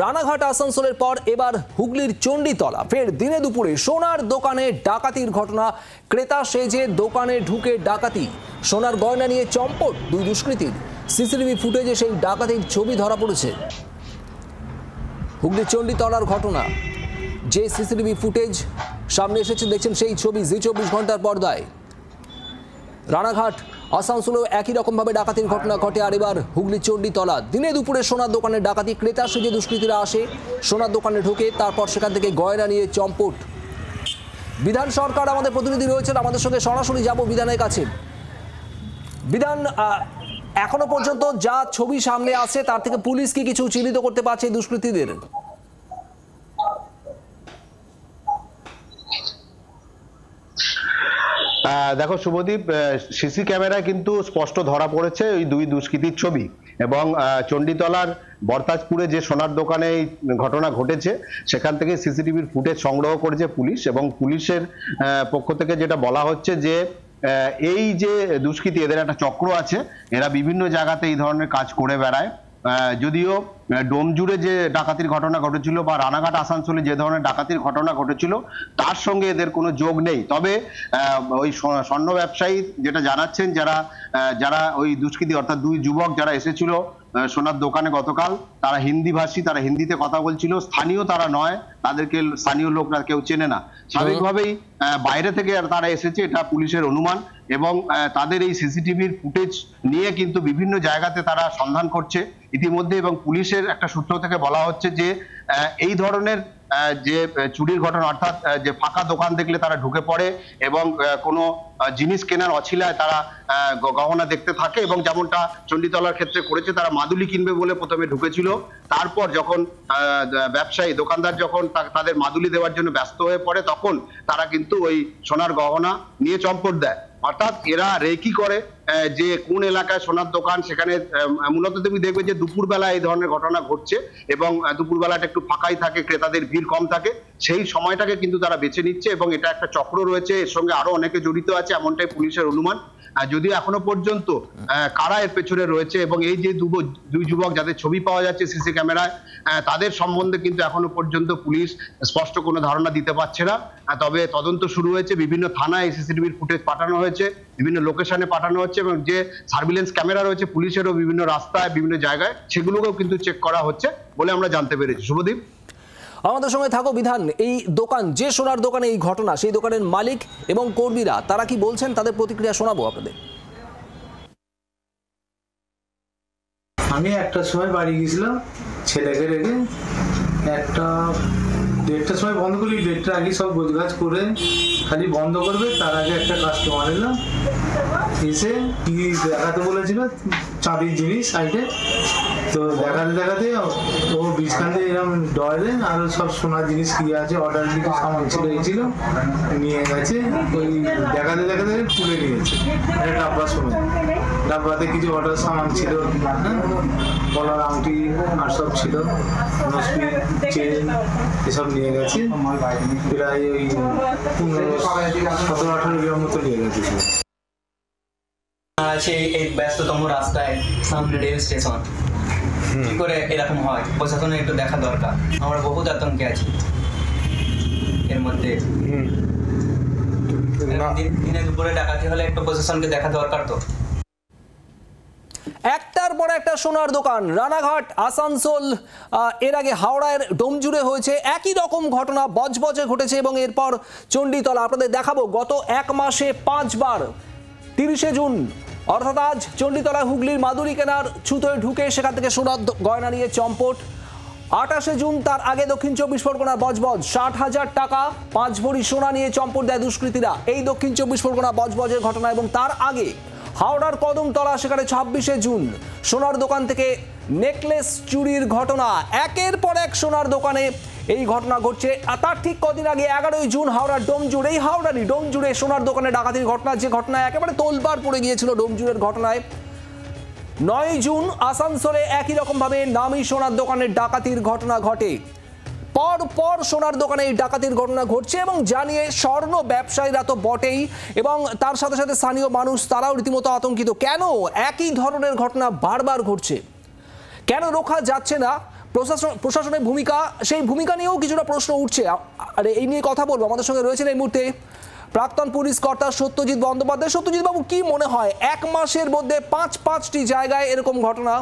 রানাঘাট আসানসোলের পর এবার হুগলির চণ্ডীতলা ফের দিনে দুপুরে সোনার দোকানে ডাকাতির ঘটনা। ক্রেতা সেজে দোকানে ঢুকে ডাকাতি, সোনার গয়না নিয়ে চম্পট দুই দুষ্কৃতীর। সিসিটিভি ফুটেজে সেই ডাকাতির ছবি ধরা পড়েছে। হুগলির চণ্ডীতলার ঘটনা, যে সিসিটিভি ফুটেজ সামনে এসেছে দেখছেন সেই ছবি জি 24 ঘন্টার পর্দায়। রানাঘাট আসানসোলেও একই রকমভাবে ডাকাতির ঘটনা ঘটে, আর এবার হুগলির চণ্ডীতলা। দিনে দুপুরে সোনার দোকানে ডাকাতি, ক্রেতা সেজে দুষ্কৃতীরা আসে, সোনার দোকানে ঢোকে, তারপর সেখান থেকে গয়না নিয়ে চম্পট। বিধান সরকার আমাদের প্রতিনিধি রয়েছেন, আমাদের সঙ্গে সরাসরি যাব বিধানের কাছে। বিধান, এখনো পর্যন্ত যা ছবি সামনে আসছে তার থেকে পুলিশ কি কিছু চিহ্নিত করতে পারছে এই দুষ্কৃতীদের? দেখো শুভদীপ, সিসি ক্যামেরায় কিন্তু স্পষ্ট ধরা পড়েছে ওই দুই দুষ্কৃতীর ছবি, এবং চণ্ডীতলার বরতাজপুরে যে সোনার দোকানে এই ঘটনা ঘটেছে সেখান থেকে সিসিটিভির ফুটেজ সংগ্রহ করেছে পুলিশ। এবং পুলিশের পক্ষ থেকে যেটা বলা হচ্ছে যে এই যে দুষ্কৃতী, এদের একটা চক্র আছে, এরা বিভিন্ন জায়গাতে এই ধরনের কাজ করে বেড়ায়। যদিও ডোমজুড়ে যে ডাকাতির ঘটনা ঘটেছিল বা রানাঘাট আসানসোলে যে ধরনের ডাকাতির ঘটনা ঘটেছিল তার সঙ্গে এদের কোনো যোগ নেই। তবে ওই স্বর্ণ ব্যবসায়ী যেটা জানাচ্ছেন, যারা ওই দুষ্কৃতী অর্থাৎ দুই যুবক যারা এসেছিল সোনার দোকানে গতকাল, তারা হিন্দি ভাষী, তারা হিন্দিতে কথা বলছিল, স্থানীয় তারা নয়, তাদেরকে স্থানীয় লোকরা কেউ চেনে না। স্বাভাবিকভাবেই বাইরে থেকে তারা এসেছে, এটা পুলিশের অনুমান। এবং তাদের এই সিসিটিভির ফুটেজ নিয়ে কিন্তু বিভিন্ন জায়গাতে তারা সন্ধান করছে ইতিমধ্যে। এবং পুলিশের একটা সূত্র থেকে বলা হচ্ছে যে এই ধরনের যে চুরির ঘটনা, অর্থাৎ যে ফাঁকা দোকান দেখলে তারা ঢুকে পড়ে এবং কোনো জিনিস কেনার অছিলায় তারা গহনা দেখতে থাকে, এবং যেমনটা চণ্ডীতলার ক্ষেত্রে করেছে, তারা মাদুলি কিনবে বলে প্রথমে ঢুকেছিল, তারপর যখন ব্যবসায়ী দোকানদার যখন তাদের মাদুলি দেওয়ার জন্য ব্যস্ত হয়ে পড়ে তখন তারা কিন্তু ওই সোনার গহনা নিয়ে চম্পট দেয়। অর্থাৎ এরা রেকি করে যে কোন এলাকায় সোনার দোকান, সেখানে মূলত তুমি দেখবে যে দুপুরবেলা এই ধরনের ঘটনা ঘটছে এবং দুপুরবেলাটা একটু ফাঁকাই থাকে, ক্রেতাদের ভিড় কম থাকে, সেই সময়টাকে কিন্তু তারা বেছে নিচ্ছে। এবং এটা একটা চক্র রয়েছে, এর সঙ্গে আরো অনেকে জড়িত আছে এমনটাই পুলিশের অনুমান। যদিও এখনো পর্যন্ত কারা এর পেছনে রয়েছে এবং এই যে দুই যুবক যাদের ছবি পাওয়া যাচ্ছে সিসি ক্যামেরায়, তাদের সম্বন্ধে কিন্তু এখনো পর্যন্ত পুলিশ স্পষ্ট কোনো ধারণা দিতে পারছে না। তবে তদন্ত শুরু হয়েছে, বিভিন্ন থানায় সিসিটিভির ফুটেজ পাঠানো হয়েছে, বিভিন্ন লোকেশনে পাঠানো হচ্ছে, এবং যে সার্ভিলেন্স ক্যামেরা রয়েছে পুলিশেরও বিভিন্ন রাস্তায় বিভিন্ন জায়গায়, সেগুলোকেও কিন্তু চেক করা হচ্ছে বলে আমরা জানতে পেরেছি। শুভদীপ, আমাদের সঙ্গে থাকো বিধান। এই দোকান, যে সোনার দোকানে এই ঘটনা, সেই দোকানের মালিক এবং কর্মীরা তারা কি বলছেন, তাদের প্রতিক্রিয়া শোনাবো আপনাদের। আমি একটার সময় বাড়ি গেছিলাম ছেলেকে রেখে, 1:30টার সময় বন্ধ করি, 1:30টার আগে সব গোছগাছ করে খালি বন্ধ করবে তার আগে একটা কাস্টমার এলাম, এসে কি দেখাতে বলেছিল চাঁদির জিনিস সাইডে, তো দেখাতে ও বিছখানে এরকম ডয়েলে আরো সব সোনার জিনিস কি আছে অর্ডার কিছু সামান ছিল এই নিয়ে গেছে, ওই দেখাতে তুলে নিয়েছে একটা ডাব্বা সময়, ডাব্বাতে কিছু অর্ডার সামান ছিল, গলার আংটি আর সব ছিল, নসপি চেন এসব নিয়ে গেছে, প্রায় ওই 17-18 গ্রাম মতো নিয়ে গেছে। আছে এই ব্যস্ততম রাস্তায় সামনে রেল স্টেশন, কি করে এরকম হয় প্রশাসনের একটু দেখা দরকার। আমরা বহুত আতঙ্কে আছি এর মধ্যে। দিনে দুপুরে ডাকাতি হলে একটু প্রশাসনকে দেখা দরকার। তো একটার পর একটা সোনার দোকান, রানাঘাট আসানসোল, এর আগে হাওড়ার ডোমজুড়ে হয়েছে একই রকম ঘটনা, বজবজে ঘটেছে। এবং এরপর চণ্ডীতলা আপনাদের দেখাবো গত এক মাসে 5 বার। 30শে জুন অর্থাৎ আজ চণ্ডীতলা হুগলির মাদুরি কেনার ছুতোয় ঢুকে সেখান থেকে সোনার গয়না নিয়ে চম্পট। 28শে জুন তার আগে দক্ষিণ 24 পরগনার বজবজ, 60,000 টাকা 5 ভরি সোনা নিয়ে চম্পট দেয় দুষ্কৃতীরা। এই দক্ষিণ 24 পরগনা বজবজের ঘটনা। এবং তার আগে হাওড়ার কদমতলা, সেখানে 26শে জুন সোনার দোকান থেকে নেকলেস চুরির ঘটনা। একের পর এক সোনার দোকানে এই ঘটনা ঘটছে। তার ঠিক কদিন আগে 11ই জুন হাওড়ার ডোমজুড়, এই হাওড়ারই ডোমজুড়ে সোনার দোকানে ডাকাতির ঘটনা, যে ঘটনায় একেবারে তোলপাড় পড়ে গিয়েছিল ডোমজুড়ের ঘটনায়। 9 জুন আসানসোলে একই রকমভাবে নামী সোনার দোকানের ডাকাতির ঘটনা ঘটে। পর সোনার দোকানে এই ডাকাতির ঘটনা ঘটছে এবং জানিয়ে স্বর্ণ ব্যবসায়ীরা তো বটেই, এবং তার সাথে সাথে স্থানীয় মানুষ তারাও রীতিমতো আতঙ্কিত। কেন একই ধরনের ঘটনা বারবার ঘটছে, কেন রোখা যাচ্ছে না? প্রশাসনের ভূমিকা, সেই ভূমিকা নিয়েও কিছুটা প্রশ্ন উঠছে। আর এই নিয়ে কথা বলবো, আমাদের সঙ্গে রয়েছেন এই মুহূর্তে প্রাক্তন পুলিশ কর্তা সত্যজিৎ বন্দ্যোপাধ্যায়। সত্যজিৎ বাবু, কি মনে হয় এক মাসের মধ্যে পাঁচটি জায়গায় এরকম ঘটনা,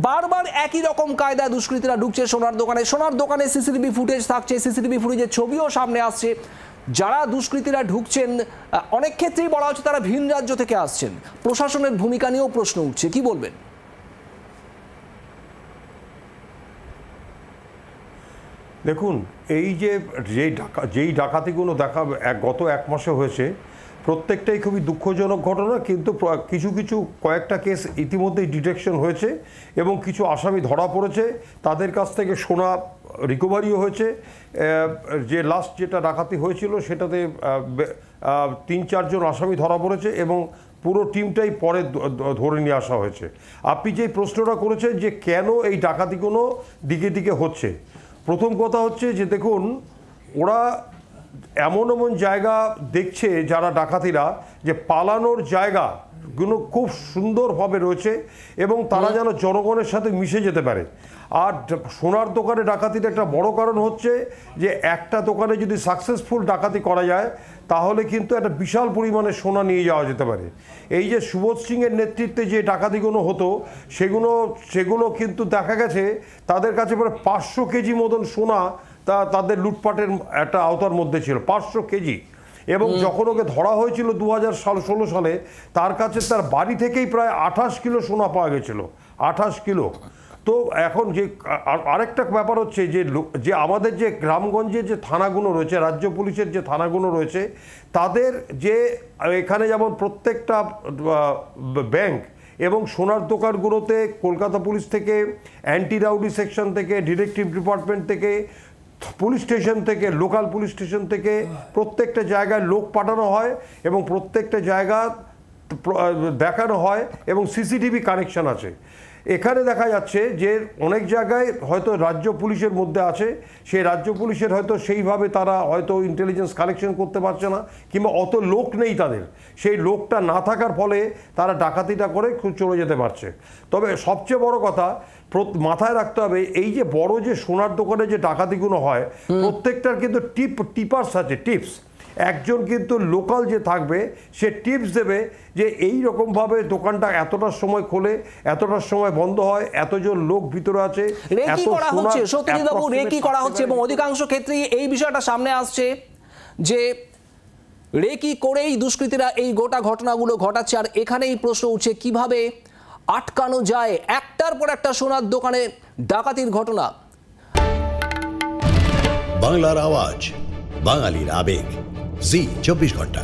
বারবার একই রকম কায়দায় দুষ্কৃতীরা ঢুকছে সোনার দোকানে সিসিটিভি ফুটেজ থাকছে, সিসিটিভি ফুটেজের ছবিও সামনে আসছে। যারা দুষ্কৃতীরা ঢুকছেন অনেক ক্ষেত্রেই বলা হচ্ছে তারা ভিন রাজ্য থেকে আসছেন। প্রশাসনের ভূমিকা নিয়েও প্রশ্ন উঠছে, কি বলবেন? দেখুন, এই যেই ডাকাতিগুলো গত এক মাসে হয়েছে, প্রত্যেকটাই খুবই দুঃখজনক ঘটনা, কিন্তু কিছু কয়েকটা কেস ইতিমধ্যেই ডিটেকশন হয়েছে এবং কিছু আসামি ধরা পড়েছে। তাদের কাছ থেকে সোনা রিকভারিও হয়েছে। যে লাস্ট যেটা ডাকাতি হয়েছিল সেটাতে 3-4 জন আসামি ধরা পড়েছে এবং পুরো টিমটাই পরে ধরে নিয়ে আসা হয়েছে। আপনি যে প্রশ্নটা করেছেন যে কেন এই ডাকাতিগুলো দিকে হচ্ছে, প্রথম কথা হচ্ছে যে দেখুন, ওরা এমন জায়গা দেখছে যারা ডাকাতিরা, যে পালানোর জায়গাগুলো খুব সুন্দরভাবে রয়েছে এবং তারা যেন জনগণের সাথে মিশে যেতে পারে। আর সোনার দোকানে ডাকাতির একটা বড় কারণ হচ্ছে যে একটা দোকানে যদি সাকসেসফুল ডাকাতি করা যায় তাহলে কিন্তু একটা বিশাল পরিমাণে সোনা নিয়ে যাওয়া যেতে পারে। এই যে সুবোধ সিংয়ের নেতৃত্বে যে ডাকাতিগুলো হতো সেগুলো কিন্তু দেখা গেছে তাদের কাছে প্রায় 500 কেজি মতন সোনা তাদের লুটপাটের একটা আওতার মধ্যে ছিল, 500 কেজি। এবং যখন ওকে ধরা হয়েছিল 2016 সালে, তার কাছে তার বাড়ি থেকেই প্রায় 28 কিলো সোনা পাওয়া গেছিল, 28 কিলো। তো এখন যে আরেকটা ব্যাপার হচ্ছে যে আমাদের যে গ্রামগঞ্জে যে থানাগুলো রয়েছে, রাজ্য পুলিশের যে থানাগুলো রয়েছে, তাদের যে এখানে যেমন প্রত্যেকটা ব্যাংক এবং সোনার দোকানগুলোতে কলকাতা পুলিশ থেকে, অ্যান্টি রাউডি সেকশন থেকে, ডিটেকটিভ ডিপার্টমেন্ট থেকে, পুলিশ স্টেশন থেকে, লোকাল পুলিশ স্টেশন থেকে প্রত্যেকটা জায়গায় লোক পাঠানো হয় এবং প্রত্যেকটা জায়গা দেখানো হয় এবং সিসিটিভি কানেকশন আছে। এখানে দেখা যাচ্ছে যে অনেক জায়গায় হয়তো রাজ্য পুলিশের মধ্যে আছে, সেই রাজ্য পুলিশের হয়তো সেইভাবে তারা হয়তো ইন্টেলিজেন্স কালেকশন করতে পারছে না, কিংবা অত লোক নেই তাদের, সেই লোকটা না থাকার ফলে তারা ডাকাতিটা করে চলে যেতে পারছে। তবে সবচেয়ে বড় কথা মাথায় রাখতে হবে, এই যে বড় যে সোনার দোকানে যে ডাকাতিগুলো হয়, প্রত্যেকটার কিন্তু টিপার্স আছে, টিপস। একজন কিন্তু লোকাল যে থাকবে সে টিপস দেবে যে এই রকমভাবে দোকানটা এতটার সময় খোলে, এতটার সময় বন্ধ হয়, এতজন লোক ভিতরে আছে, রেকি করা হচ্ছে। সত্যজিৎবাবু, রেকি করা হচ্ছে এবং অধিকাংশ ক্ষেত্রেই এই বিষয়টা সামনে আসছে যে রেকি করেই দুষ্কৃতীরা এই গোটা ঘটনাগুলো ঘটাচ্ছে। আর এখানেই প্রশ্ন উঠছে কিভাবে আটকানো যায় একটার পর একটা সোনার দোকানে ডাকাতির ঘটনা। বাংলার আওয়াজ, বাঙালির আবেগ, জি 24 ঘন্টা।